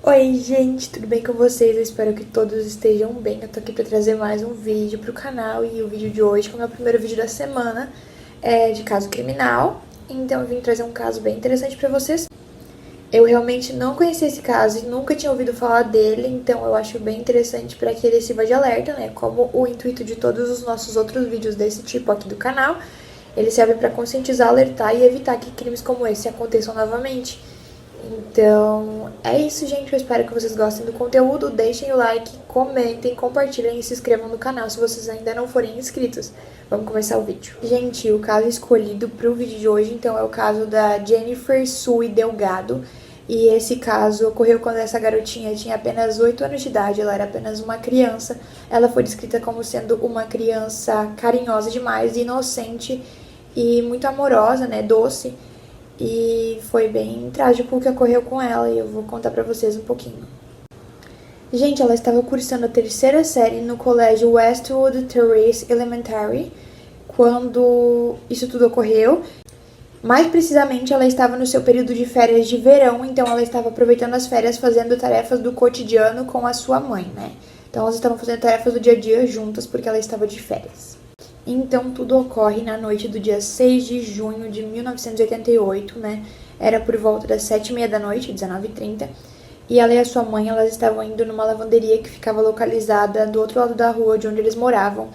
Oi gente, tudo bem com vocês? Eu espero que todos estejam bem. Eu tô aqui pra trazer mais um vídeo pro canal e o vídeo de hoje, como é o primeiro vídeo da semana, é de caso criminal. Então eu vim trazer um caso bem interessante pra vocês. Eu realmente não conhecia esse caso e nunca tinha ouvido falar dele, então eu acho bem interessante pra que ele sirva de alerta, né? Como o intuito de todos os nossos outros vídeos desse tipo aqui do canal, ele serve pra conscientizar, alertar e evitar que crimes como esse aconteçam novamente. Então, é isso, gente. Eu espero que vocês gostem do conteúdo. Deixem o like, comentem, compartilhem e se inscrevam no canal se vocês ainda não forem inscritos. Vamos começar o vídeo. Gente, o caso escolhido para o vídeo de hoje, então, é o caso da Jennifer Sue Delgado. E esse caso ocorreu quando essa garotinha tinha apenas 8 anos de idade, ela era apenas uma criança. Ela foi descrita como sendo uma criança carinhosa demais, inocente e muito amorosa, né, doce. E foi bem trágico o que ocorreu com ela e eu vou contar pra vocês um pouquinho. Gente, ela estava cursando a terceira série no colégio Westwood Terrace Elementary quando isso tudo ocorreu. Mais precisamente, ela estava no seu período de férias de verão, então ela estava aproveitando as férias fazendo tarefas do cotidiano com a sua mãe, né? Então elas estavam fazendo tarefas do dia a dia juntas porque ela estava de férias. Então, tudo ocorre na noite do dia 6 de junho de 1988, né? Era por volta das 7h30 da noite, 19h30. E ela e a sua mãe, elas estavam indo numa lavanderia que ficava localizada do outro lado da rua de onde eles moravam.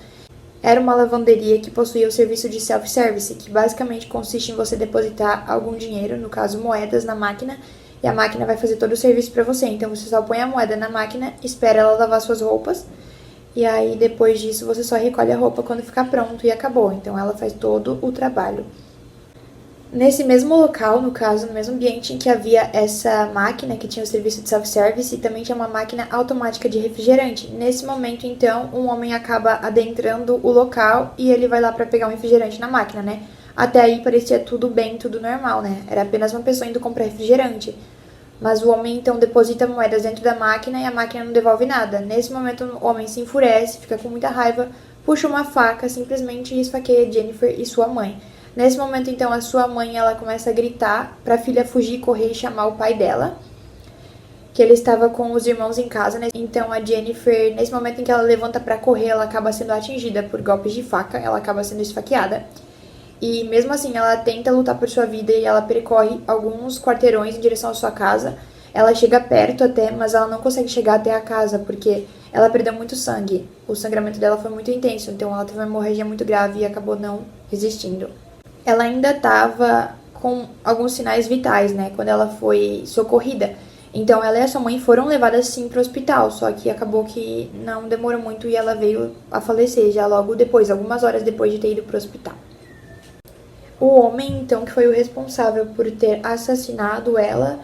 Era uma lavanderia que possuía o serviço de self-service, que basicamente consiste em você depositar algum dinheiro, no caso moedas, na máquina, e a máquina vai fazer todo o serviço pra você. Então, você só põe a moeda na máquina, espera ela lavar suas roupas, e aí, depois disso, você só recolhe a roupa quando ficar pronto e acabou. Então, ela faz todo o trabalho. Nesse mesmo local, no caso, no mesmo ambiente em que havia essa máquina que tinha o serviço de self-service, também tinha uma máquina automática de refrigerante. Nesse momento, então, um homem acaba adentrando o local e ele vai lá para pegar um refrigerante na máquina, né? Até aí parecia tudo bem, tudo normal, né? Era apenas uma pessoa indo comprar refrigerante. Mas o homem, então, deposita moedas dentro da máquina e a máquina não devolve nada. Nesse momento, o homem se enfurece, fica com muita raiva, puxa uma faca, simplesmente esfaqueia Jennifer e sua mãe. Nesse momento, então, a sua mãe, ela começa a gritar para a filha fugir, correr e chamar o pai dela, que ele estava com os irmãos em casa, né? Então, a Jennifer, nesse momento em que ela levanta para correr, ela acaba sendo atingida por golpes de faca, ela acaba sendo esfaqueada. E mesmo assim, ela tenta lutar por sua vida e ela percorre alguns quarteirões em direção à sua casa. Ela chega perto até, mas ela não consegue chegar até a casa porque ela perdeu muito sangue. O sangramento dela foi muito intenso, então ela teve uma hemorragia muito grave e acabou não resistindo. Ela ainda estava com alguns sinais vitais, né, quando ela foi socorrida. Então ela e a sua mãe foram levadas sim para o hospital, só que acabou que não demorou muito e ela veio a falecer já logo depois, algumas horas depois de ter ido para o hospital. O homem, então, que foi o responsável por ter assassinado ela,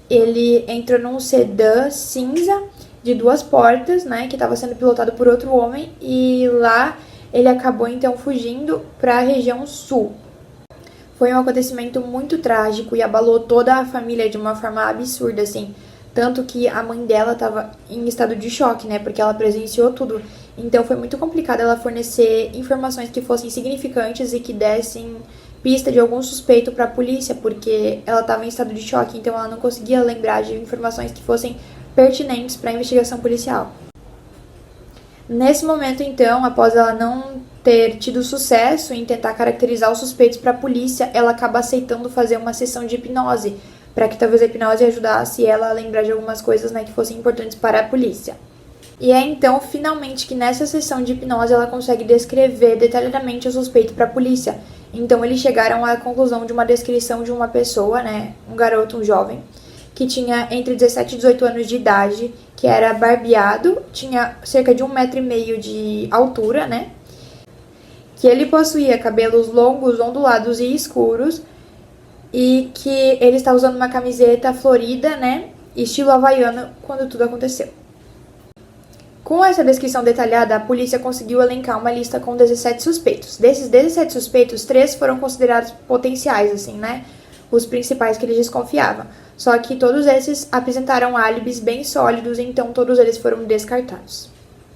ele entrou num sedã cinza de 2 portas, né, que estava sendo pilotado por outro homem, e lá ele acabou, então, fugindo para a região sul. Foi um acontecimento muito trágico e abalou toda a família de uma forma absurda, assim. Tanto que a mãe dela estava em estado de choque, né, porque ela presenciou tudo. Então foi muito complicado ela fornecer informações que fossem significantes e que dessem pista de algum suspeito para a polícia, porque ela estava em estado de choque, então ela não conseguia lembrar de informações que fossem pertinentes para a investigação policial. Nesse momento, então, após ela não ter tido sucesso em tentar caracterizar os suspeitos para a polícia, ela acaba aceitando fazer uma sessão de hipnose, para que talvez a hipnose ajudasse ela a lembrar de algumas coisas, né, que fossem importantes para a polícia. E é então, finalmente, que nessa sessão de hipnose ela consegue descrever detalhadamente o suspeito para a polícia. Então, eles chegaram à conclusão de uma descrição de uma pessoa, né, um garoto, um jovem, que tinha entre 17 e 18 anos de idade, que era barbeado, tinha cerca de 1,5 m de altura, né, que ele possuía cabelos longos, ondulados e escuros, e que ele estava usando uma camiseta florida, né, estilo havaiano, quando tudo aconteceu. Com essa descrição detalhada, a polícia conseguiu elencar uma lista com 17 suspeitos. Desses 17 suspeitos, 3 foram considerados potenciais, assim, né? Os principais que eles desconfiavam. Só que todos esses apresentaram álibis bem sólidos, então todos eles foram descartados.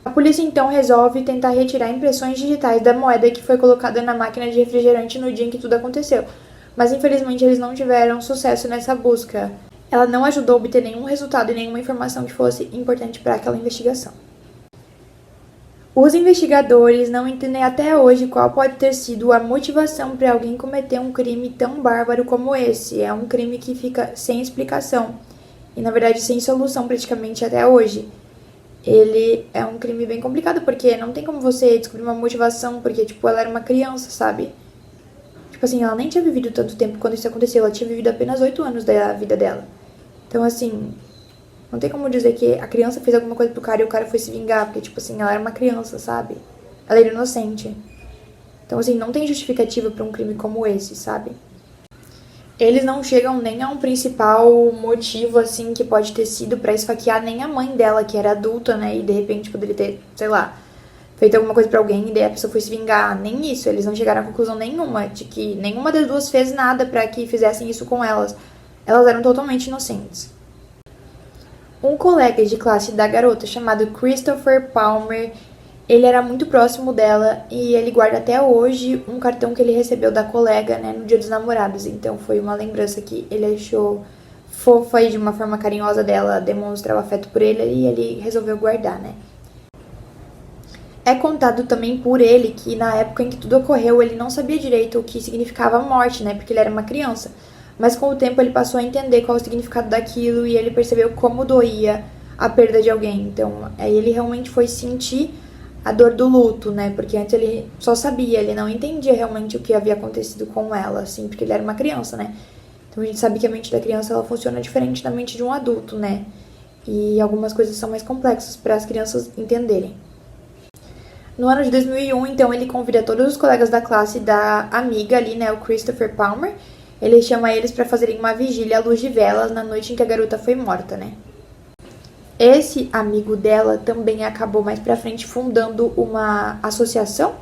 A polícia, então, resolve tentar retirar impressões digitais da moeda que foi colocada na máquina de refrigerante no dia em que tudo aconteceu. Mas, infelizmente, eles não tiveram sucesso nessa busca. ela não ajudou a obter nenhum resultado e nenhuma informação que fosse importante para aquela investigação. Os investigadores não entendem até hoje qual pode ter sido a motivação para alguém cometer um crime tão bárbaro como esse. É um crime que fica sem explicação e, na verdade, sem solução praticamente até hoje. Ele é um crime bem complicado porque não tem como você descobrir uma motivação, porque, tipo, ela era uma criança, sabe? Tipo assim, ela nem tinha vivido tanto tempo quando isso aconteceu, ela tinha vivido apenas 8 anos da vida dela. Então, assim, não tem como dizer que a criança fez alguma coisa pro cara e o cara foi se vingar, porque, tipo assim, ela era uma criança, sabe? Ela era inocente. Então, assim, não tem justificativa pra um crime como esse, sabe? Eles não chegam nem a um principal motivo, assim, que pode ter sido pra esfaquear nem a mãe dela, que era adulta, né? E, de repente, poderia ter, sei lá, feito alguma coisa pra alguém e daí a pessoa foi se vingar. Nem isso, eles não chegaram a conclusão nenhuma de que nenhuma das duas fez nada pra que fizessem isso com elas. Elas eram totalmente inocentes. Um colega de classe da garota, chamado Christopher Palmer, ele era muito próximo dela e ele guarda até hoje um cartão que ele recebeu da colega, né, no Dia dos Namorados. Então foi uma lembrança que ele achou fofa e de uma forma carinhosa dela demonstrar o afeto por ele e ele resolveu guardar, né. É contado também por ele que na época em que tudo ocorreu, ele não sabia direito o que significava a morte, né, porque ele era uma criança. Mas com o tempo ele passou a entender qual o significado daquilo e ele percebeu como doía a perda de alguém. Então, aí ele realmente foi sentir a dor do luto, né? Porque antes ele só sabia, ele não entendia realmente o que havia acontecido com ela, assim, porque ele era uma criança, né? Então a gente sabe que a mente da criança ela funciona diferente da mente de um adulto, né? E algumas coisas são mais complexas para as crianças entenderem. No ano de 2001, então, ele convida todos os colegas da classe da amiga ali, né, o Christopher Palmer. Ele chama eles para fazerem uma vigília à luz de velas na noite em que a garota foi morta, né? Esse amigo dela também acabou mais pra frente fundando uma associação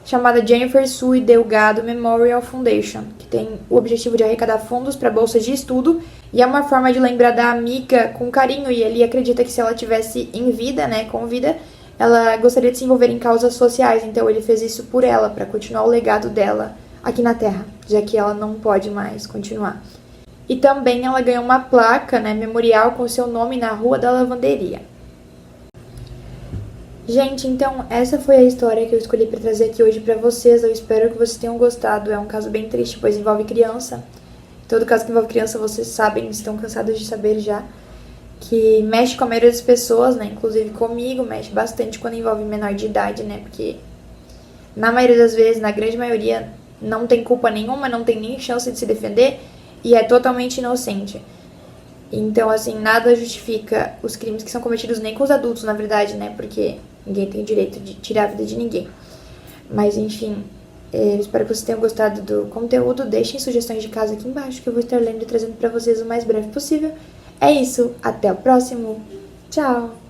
chamada Jennifer Sue Delgado Memorial Foundation, que tem o objetivo de arrecadar fundos para bolsas de estudo e é uma forma de lembrar da amiga com carinho e ele acredita que se ela tivesse em vida, né, com vida, ela gostaria de se envolver em causas sociais, então ele fez isso por ela, para continuar o legado dela aqui na Terra, já que ela não pode mais continuar. E também ela ganhou uma placa, né, memorial com seu nome na Rua da Lavanderia. Gente, então essa foi a história que eu escolhi para trazer aqui hoje para vocês. Eu espero que vocês tenham gostado. É um caso bem triste, pois envolve criança. Todo caso que envolve criança, vocês sabem, estão cansados de saber já, que mexe com a maioria das pessoas, né, inclusive comigo, mexe bastante quando envolve menor de idade, né, porque na maioria das vezes, na grande maioria, não tem culpa nenhuma, não tem nem chance de se defender e é totalmente inocente. Então, assim, nada justifica os crimes que são cometidos nem com os adultos, na verdade, né? Porque ninguém tem o direito de tirar a vida de ninguém. Mas, enfim, eu espero que vocês tenham gostado do conteúdo. Deixem sugestões de caso aqui embaixo que eu vou estar lendo e trazendo pra vocês o mais breve possível. É isso, até o próximo. Tchau!